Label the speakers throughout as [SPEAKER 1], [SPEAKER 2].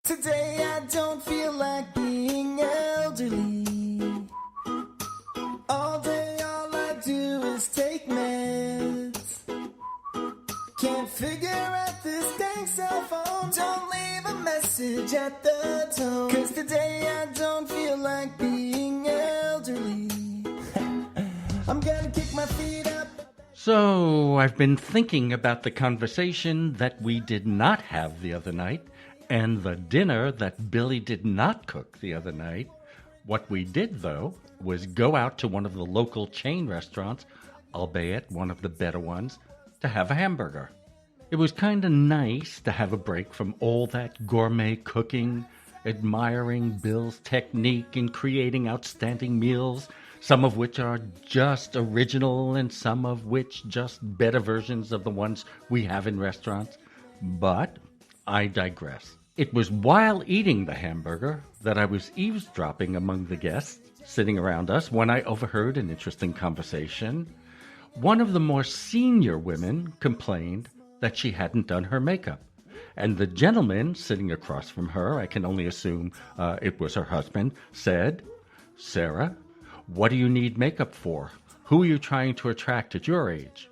[SPEAKER 1] Today I don't feel like being elderly. All day all I do is take meds. Can't figure out this dang cell phone. Don't leave a message at the tone. 'Cause today I don't feel like being elderly. I'm gonna kick my feet up.
[SPEAKER 2] So, I've been thinking about the conversation that we did not have the other night and the dinner that Billy did not cook the other night. What we did, though, was go out to one of the local chain restaurants, albeit one of the better ones, to have a hamburger. It was kind of nice to have a break from all that gourmet cooking, admiring Bill's technique in creating outstanding meals, some of which are just original and some of which just better versions of the ones we have in restaurants. But I digress. It was while eating the hamburger that I was eavesdropping among the guests sitting around us when I overheard an interesting conversation. One of the more senior women complained that she hadn't done her makeup. And the gentleman sitting across from her, I can only assume it was her husband, said, "Sarah, what do you need makeup for? Who are you trying to attract at your age?"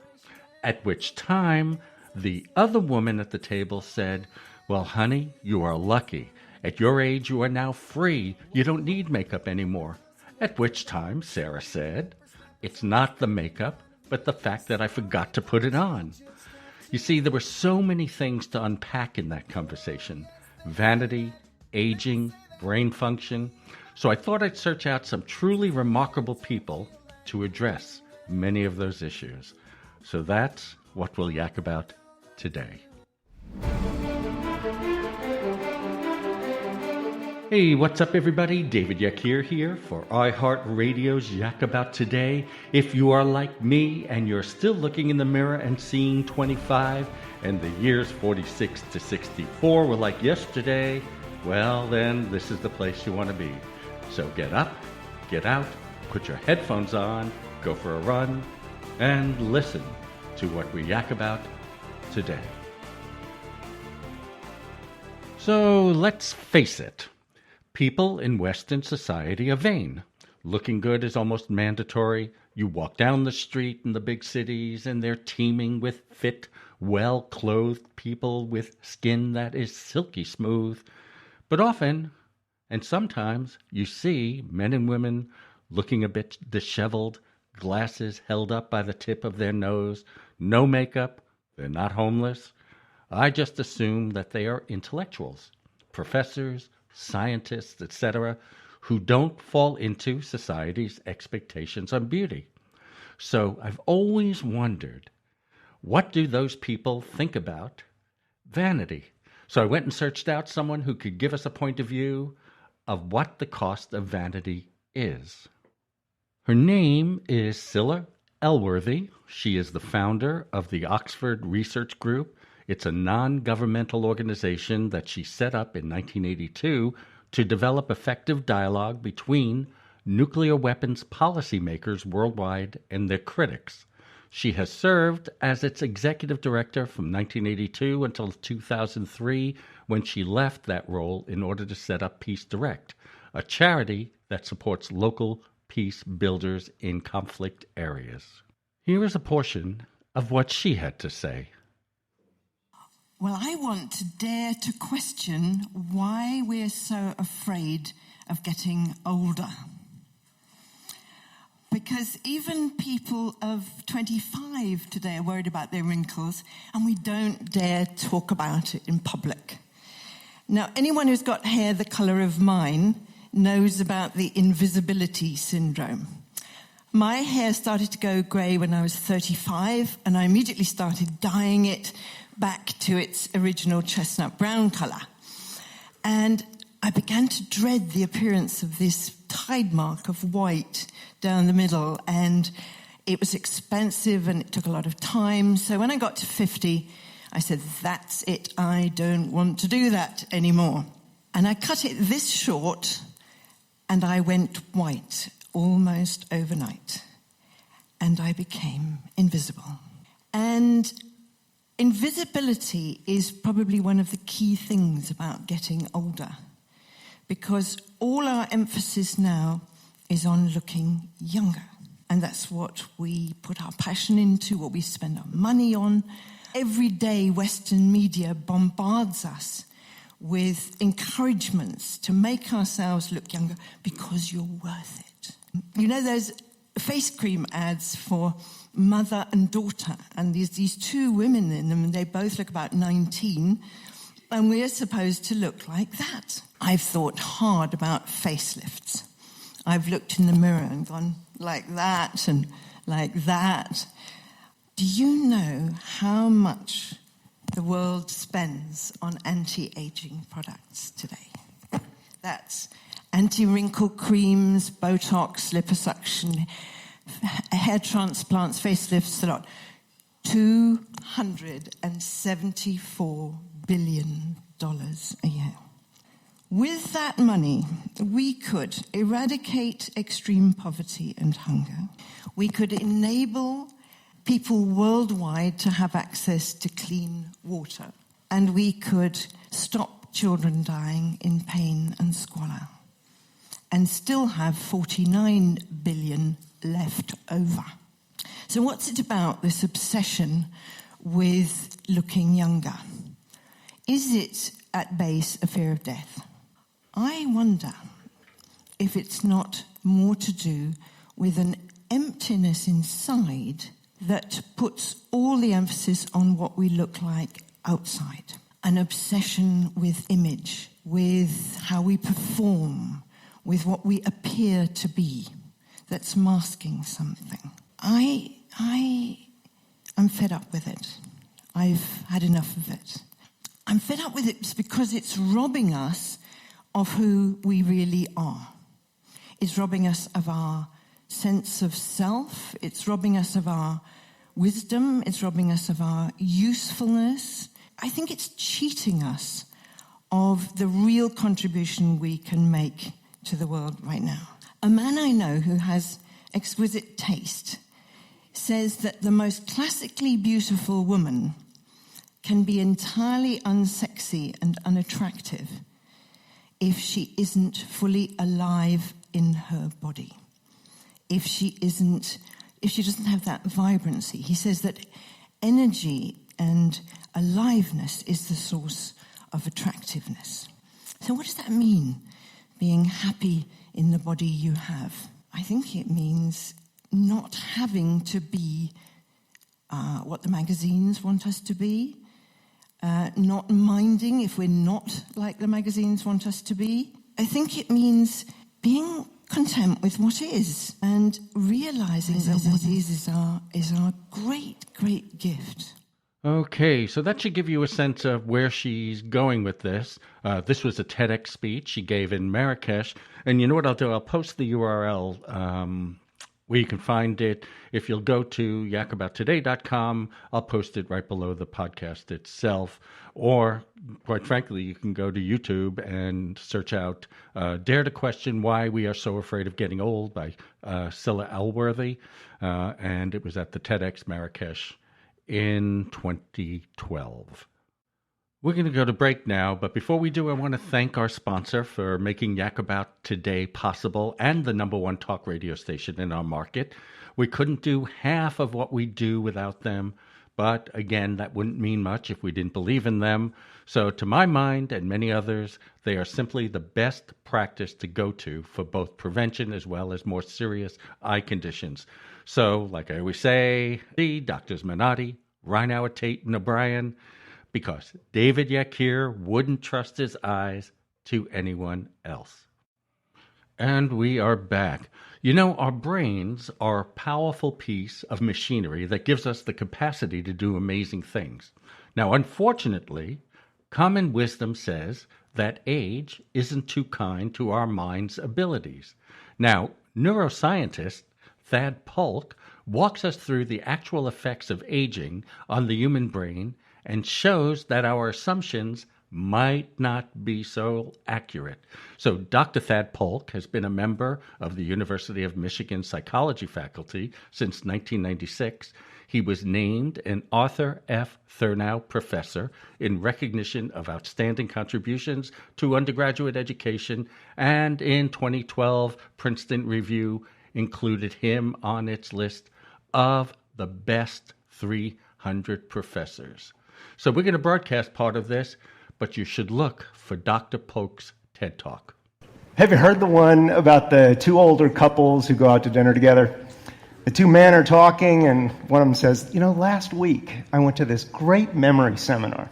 [SPEAKER 2] At which time, the other woman at the table said, "Well, honey, you are lucky. At your age, you are now free. You don't need makeup anymore." At which time, Sarah said, "It's not the makeup, but the fact that I forgot to put it on." You see, there were so many things to unpack in that conversation. Vanity, aging, brain function. So I thought I'd search out some truly remarkable people to address many of those issues. So that's what we'll yak about today. Hey, what's up everybody? David Yakir here for iHeartRadio's Yak About Today. If you are like me and you're still looking in the mirror and seeing 25 and the years 46 to 64 were like yesterday, well then this is the place you want to be. So get up, get out, put your headphones on, go for a run, and listen to what we yak about today. So let's face it. People in Western society are vain. Looking good is almost mandatory. You walk down the street in the big cities and they're teeming with fit, well-clothed people with skin that is silky smooth. But often, and sometimes, you see men and women looking a bit disheveled, glasses held up by the tip of their nose, no makeup, they're not homeless. I just assume that they are intellectuals, professors, scientists, etc., who don't fall into society's expectations on beauty. So I've always wondered, what do those people think about vanity? So I went and searched out someone who could give us a point of view of what the cost of vanity is. Her name is Scilla Elworthy. She is the founder of the Oxford Research Group. It's a non-governmental organization that she set up in 1982 to develop effective dialogue between nuclear weapons policymakers worldwide and their critics. She has served as its executive director from 1982 until 2003, when she left that role in order to set up Peace Direct, a charity that supports local peace builders in conflict areas. Here is a portion of what she had to say.
[SPEAKER 3] Well, I want to dare to question why we're so afraid of getting older. Because even people of 25 today are worried about their wrinkles, and we don't dare talk about it in public. Now, anyone who's got hair the colour of mine knows about the invisibility syndrome. My hair started to go grey when I was 35, and I immediately started dyeing it back to its original chestnut brown colour. And I began to dread the appearance of this tide mark of white down the middle, and it was expensive and it took a lot of time. So when I got to 50, I said, that's it, I don't want to do that anymore. And I cut it this short, and I went white almost overnight. And I became invisible. And Invisibility is probably one of the key things about getting older, because all our emphasis now is on looking younger. And that's what we put our passion into, what we spend our money on. Every day, Western media bombards us with encouragements to make ourselves look younger because you're worth it. You know, there's face cream ads for mother and daughter, and there's these two women in them, and they both look about 19, and we're supposed to look like that. I've thought hard about facelifts. I've looked in the mirror and gone like that and like that. Do you know how much the world spends on anti-aging products today? That's anti-wrinkle creams, Botox, liposuction, hair transplants, facelifts, a lot. $274 billion a year. With that money, we could eradicate extreme poverty and hunger. We could enable people worldwide to have access to clean water. And we could stop children dying in pain and squalor. And still have 49 billion left over. So what's it about, this obsession with looking younger? Is it at base a fear of death? I wonder if it's not more to do with an emptiness inside that puts all the emphasis on what we look like outside. An obsession with image, with how we perform, with what we appear to be, that's masking something. I'm fed up with it. I've had enough of it. I'm fed up with it because it's robbing us of who we really are. It's robbing us of our sense of self. It's robbing us of our wisdom. It's robbing us of our usefulness. I think it's cheating us of the real contribution we can make to the world right now. A man I know who has exquisite taste says that the most classically beautiful woman can be entirely unsexy and unattractive if she isn't fully alive in her body, if she doesn't have that vibrancy. He says that energy and aliveness is the source of attractiveness. So what does that mean, being happy in the body you have? I think it means not having to be what the magazines want us to be, not minding if we're not like the magazines want us to be. I think it means being content with what is and realizing that what is our great, great gift.
[SPEAKER 2] Okay, so that should give you a sense of where she's going with this. This was a TEDx speech she gave in Marrakesh. And you know what I'll do? I'll post the URL where you can find it. If you'll go to yakaboutoday.com, I'll post it right below the podcast itself. Or, quite frankly, you can go to YouTube and search out Dare to Question Why We Are So Afraid of Getting Old by Scylla Elworthy. And it was at the TEDx Marrakesh in 2012. We're going to go to break now, but before we do, I want to thank our sponsor for making Yak About Today possible and the #1 talk radio station in our market. We couldn't do half of what we do without them, but again, that wouldn't mean much if we didn't believe in them. So to my mind and many others, they are simply the best practice to go to for both prevention as well as more serious eye conditions. So, like I always say, the Doctors Menotti, Reinauer, Tate, and O'Brien, because David Yakir wouldn't trust his eyes to anyone else. And we are back. You know, our brains are a powerful piece of machinery that gives us the capacity to do amazing things. Now, unfortunately, common wisdom says that age isn't too kind to our mind's abilities. Now, neuroscientist Thad Polk walks us through the actual effects of aging on the human brain and shows that our assumptions might not be so accurate. So Dr. Thad Polk has been a member of the University of Michigan psychology faculty since 1996. He was named an Arthur F. Thurnau Professor in recognition of outstanding contributions to undergraduate education, and in 2012, Princeton Review included him on its list of the best 300 professors. So we're going to broadcast part of this, but you should look for Dr. Polk's TED Talk.
[SPEAKER 4] Have you heard the one about the two older couples who go out to dinner together? The two men are talking, and one of them says, last week I went to this great memory seminar,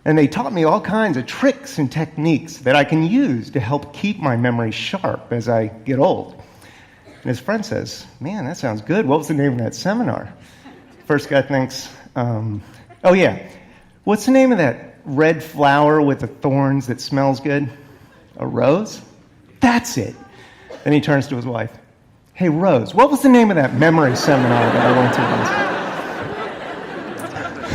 [SPEAKER 4] and they taught me all kinds of tricks and techniques that I can use to help keep my memory sharp as I get old. And his friend says, man, that sounds good. What was the name of that seminar? First guy thinks, oh yeah, what's the name of that red flower with the thorns that smells good? A rose? That's it. Then he turns to his wife. Hey, Rose, what was the name of that memory seminar that I went to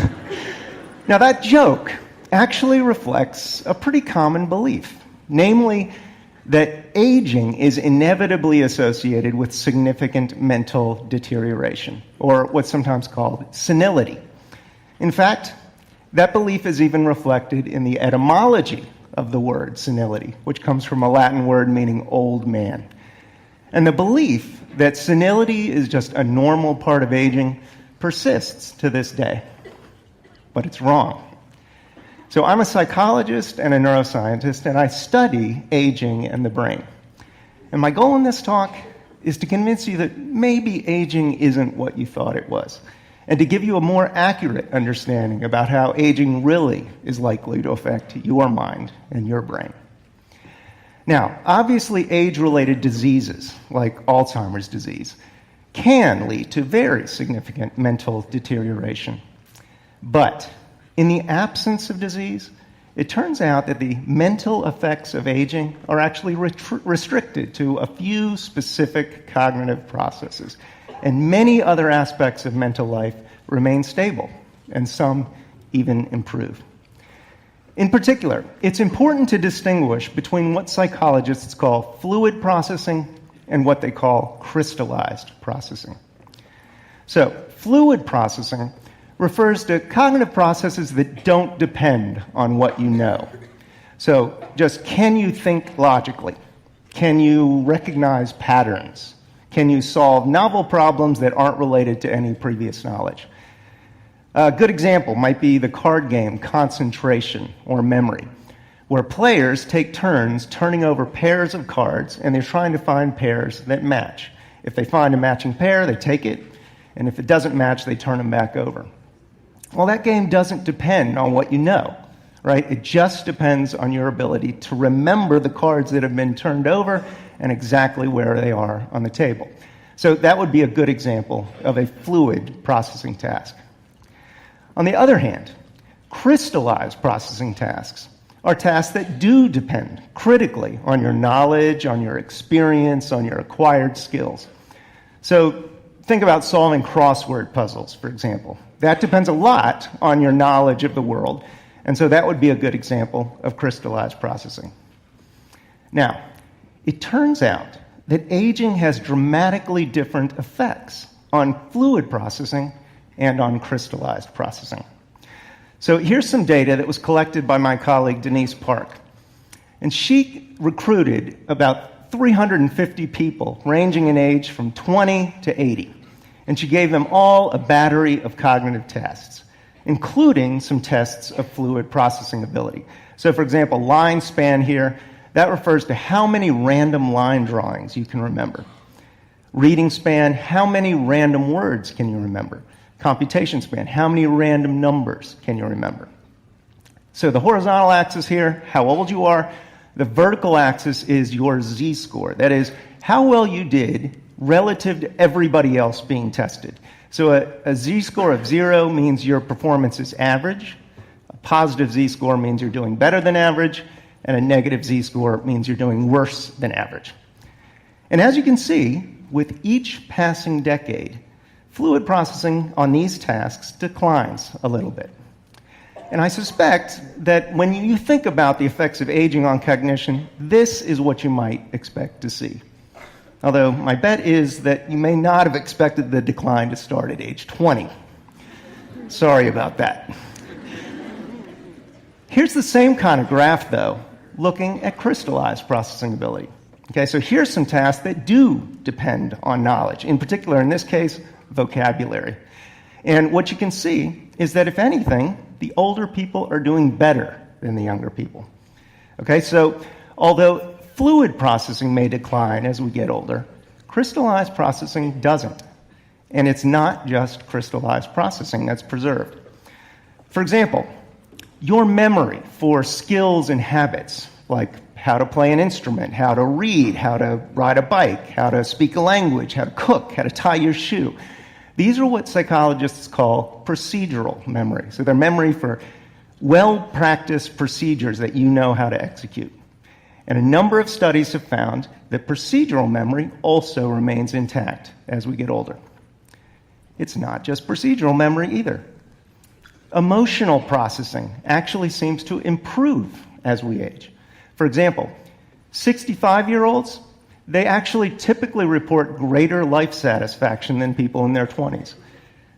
[SPEAKER 4] once? Now, that joke actually reflects a pretty common belief, namely that aging is inevitably associated with significant mental deterioration, or what's sometimes called senility. In fact, that belief is even reflected in the etymology of the word senility, which comes from a Latin word meaning old man. And the belief that senility is just a normal part of aging persists to this day. But it's wrong. So I'm a psychologist and a neuroscientist, and I study aging and the brain. And my goal in this talk is to convince you that maybe aging isn't what you thought it was, and to give you a more accurate understanding about how aging really is likely to affect your mind and your brain. Now, obviously, age-related diseases, like Alzheimer's disease, can lead to very significant mental deterioration. But in the absence of disease, it turns out that the mental effects of aging are actually restricted to a few specific cognitive processes, and many other aspects of mental life remain stable, and some even improve. In particular, it's important to distinguish between what psychologists call fluid processing and what they call crystallized processing. So, fluid processing refers to cognitive processes that don't depend on what you know. So, just can you think logically? Can you recognize patterns? Can you solve novel problems that aren't related to any previous knowledge? A good example might be the card game concentration or memory, where players take turns turning over pairs of cards, and they're trying to find pairs that match. If they find a matching pair, they take it, and if it doesn't match, they turn them back over. Well, that game doesn't depend on what you know, right? It just depends on your ability to remember the cards that have been turned over and exactly where they are on the table. So that would be a good example of a fluid processing task. On the other hand, crystallized processing tasks are tasks that do depend critically on your knowledge, on your experience, on your acquired skills. So think about solving crossword puzzles, for example. That depends a lot on your knowledge of the world, and so that would be a good example of crystallized processing. Now, it turns out that aging has dramatically different effects on fluid processing and on crystallized processing. So here's some data that was collected by my colleague Denise Park. And she recruited about 350 people ranging in age from 20 to 80. And she gave them all a battery of cognitive tests, including some tests of fluid processing ability. So for example, line span here, that refers to how many random line drawings you can remember. Reading span, how many random words can you remember? Computation span, how many random numbers can you remember? So the horizontal axis here, how old you are. The vertical axis is your z-score. That is, how well you did relative to everybody else being tested. So a z-score of 0 means your performance is average. A positive z-score means you're doing better than average. And a negative z-score means you're doing worse than average. And as you can see, with each passing decade, fluid processing on these tasks declines a little bit. And I suspect that when you think about the effects of aging on cognition, this is what you might expect to see. Although my bet is that you may not have expected the decline to start at age 20. Sorry about that. Here's the same kind of graph, though, looking at crystallized processing ability. Okay, so here's some tasks that do depend on knowledge, in particular, in this case, vocabulary. And what you can see is that, if anything, the older people are doing better than the younger people. Okay, so although fluid processing may decline as we get older, crystallized processing doesn't. And it's not just crystallized processing that's preserved. For example, your memory for skills and habits, like how to play an instrument, how to read, how to ride a bike, how to speak a language, how to cook, how to tie your shoe. These are what psychologists call procedural memory. So they're memory for well-practiced procedures that you know how to execute. And a number of studies have found that procedural memory also remains intact as we get older. It's not just procedural memory either. Emotional processing actually seems to improve as we age. For example, 65-year-olds, they actually typically report greater life satisfaction than people in their 20s.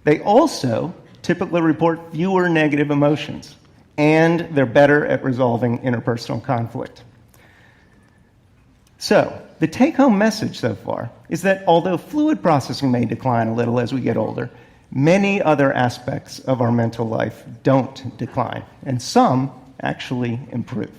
[SPEAKER 4] They also typically report fewer negative emotions, and they're better at resolving interpersonal conflict. So, the take-home message so far is that although fluid processing may decline a little as we get older, many other aspects of our mental life don't decline, and some actually improve.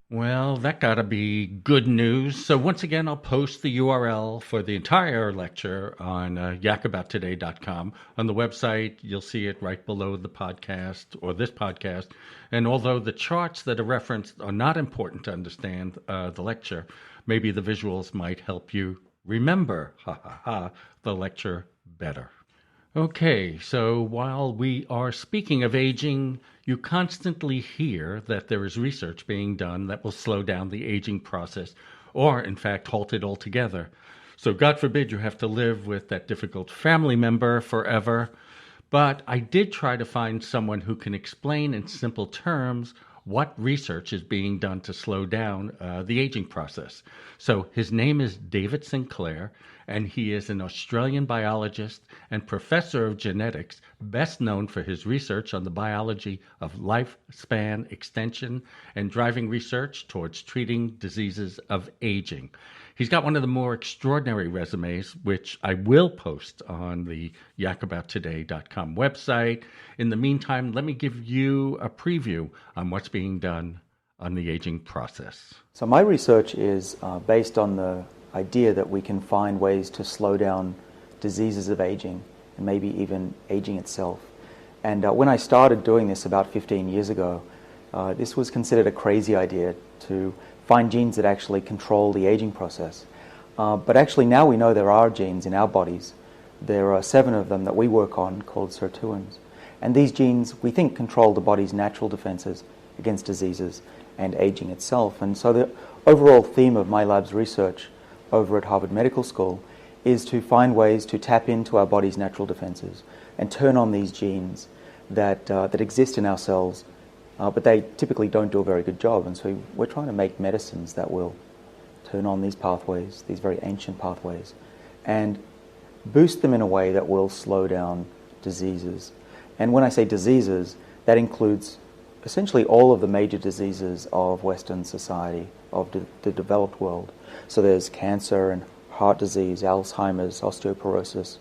[SPEAKER 2] Well, that gotta be good news. So once again, I'll post the URL for the entire lecture on yakabouttoday.com. On the website, you'll see it right below the podcast, or this podcast. And although the charts that are referenced are not important to understand the lecture, maybe the visuals might help you remember, the lecture better. Okay, so while we are speaking of aging, you constantly hear that there is research being done that will slow down the aging process, or in fact halt it altogether. So God forbid you have to live with that difficult family member forever. But I did try to find someone who can explain in simple terms what research is being done to slow down the aging process. So his name is David Sinclair, and he is an Australian biologist and professor of genetics, best known for his research on the biology of lifespan extension and driving research towards treating diseases of aging. He's got one of the more extraordinary resumes, which I will post on the yakabouttoday.com website. In the meantime, let me give you a preview on what's being done on the aging process.
[SPEAKER 5] So my research is based on the idea that we can find ways to slow down diseases of aging, and maybe even aging itself. And when I started doing this about 15 years ago, this was considered a crazy idea to find genes that actually control the aging process. But actually now we know there are genes in our bodies. There are 7 of them that we work on called sirtuins. And these genes, we think, control the body's natural defenses against diseases and aging itself. And so the overall theme of my lab's research over at Harvard Medical School is to find ways to tap into our body's natural defenses and turn on these genes that exist in our cells, but they typically don't do a very good job. And so we're trying to make medicines that will turn on these pathways, these very ancient pathways, and boost them in a way that will slow down diseases. And when I say diseases, that includes essentially all of the major diseases of Western society, of the developed world. So there's cancer and heart disease, Alzheimer's, osteoporosis,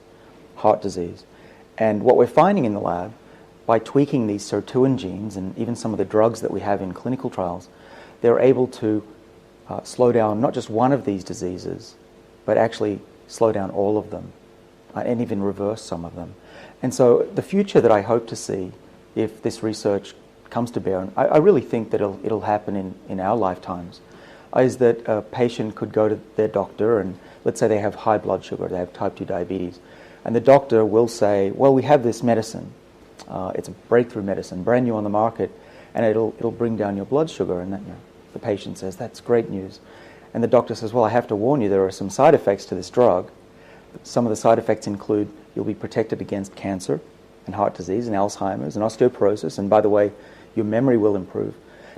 [SPEAKER 5] heart disease. And what we're finding in the lab, by tweaking these sirtuin genes and even some of the drugs that we have in clinical trials, they're able to slow down not just one of these diseases, but actually slow down all of them, and even reverse some of them. And so the future that I hope to see, if this research comes to bear, and I really think that it'll happen in our lifetimes, is that a patient could go to their doctor, and let's say they have high blood sugar, they have type 2 diabetes, and the doctor will say, well, we have this medicine. It's a breakthrough medicine, brand new on the market, and it'll bring down your blood sugar. And the patient says, that's great news. And the doctor says, well, I have to warn you, there are some side effects to this drug. Some of the side effects include you'll be protected against cancer and heart disease and Alzheimer's and osteoporosis, and by the way, your memory will improve.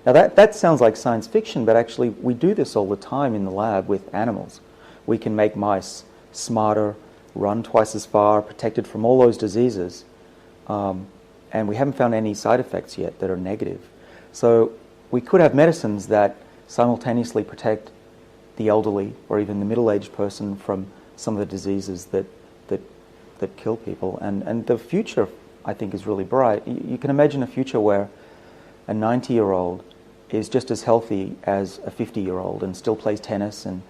[SPEAKER 5] Now that sounds like science fiction, but actually we do this all the time in the lab with animals. We can make mice smarter, run twice as far, protected from all those diseases, and we haven't found any side effects yet that are negative. So we could have medicines that simultaneously protect the elderly or even the middle-aged person from some of the diseases that kill people. And the future, I think, is really bright. You can imagine a future where a 90-year-old is just as healthy as a 50-year-old and still plays tennis, and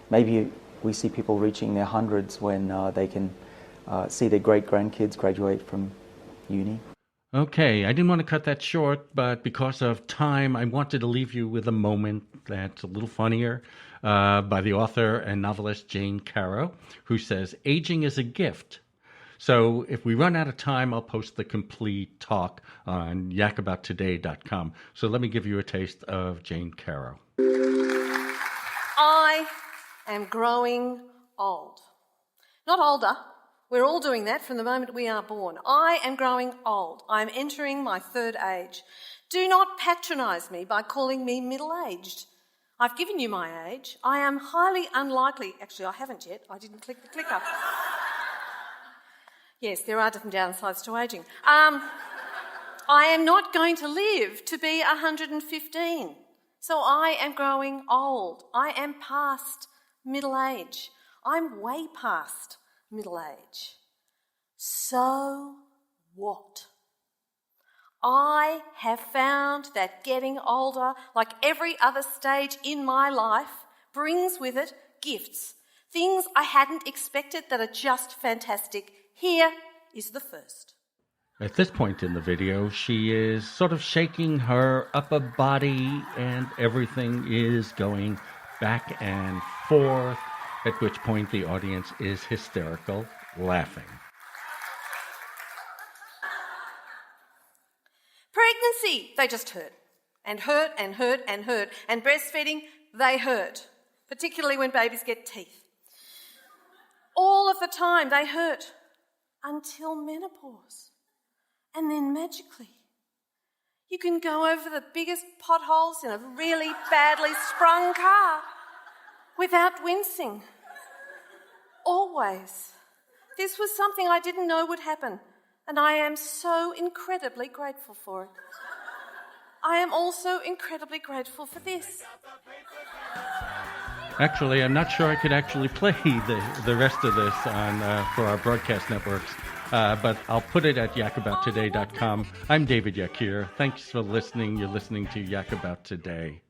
[SPEAKER 5] maybe we see people reaching their hundreds when they can see their great-grandkids graduate from uni.
[SPEAKER 2] Okay, I didn't want to cut that short, but because of time, I wanted to leave you with a moment that's a little funnier by the author and novelist Jane Caro, who says, "Aging is a gift." So if we run out of time, I'll post the complete talk on yakabouttoday.com. So let me give you a taste of Jane Caro.
[SPEAKER 6] I am growing old. Not older. We're all doing that from the moment we are born. I am growing old. I am entering my third age. Do not patronise me by calling me middle-aged. I've given you my age. I am highly unlikely... Actually, I haven't yet. I didn't click the clicker. Yes, there are different downsides to ageing. I am not going to live to be 115. So I am growing old. I am past middle age. I'm way past middle age. So what? I have found that getting older, like every other stage in my life, brings with it gifts. Things I hadn't expected that are just fantastic. Here is the first.
[SPEAKER 2] At this point in the video, she is sort of shaking her upper body and everything is going back and forth, at which point the audience is hysterical, laughing.
[SPEAKER 6] Pregnancy, they just hurt. And hurt and hurt and hurt. And breastfeeding, they hurt. Particularly when babies get teeth. All of the time they hurt. Until menopause. And then magically, you can go over the biggest potholes in a really badly sprung car without wincing. Always. This was something I didn't know would happen, and I am so incredibly grateful for it. I am also incredibly grateful for this.
[SPEAKER 2] Actually, I'm not sure I could actually play the rest of this on for our broadcast networks, but I'll put it at yakabouttoday.com. I'm David Yakir. Thanks for listening. You're listening to Yak About Today.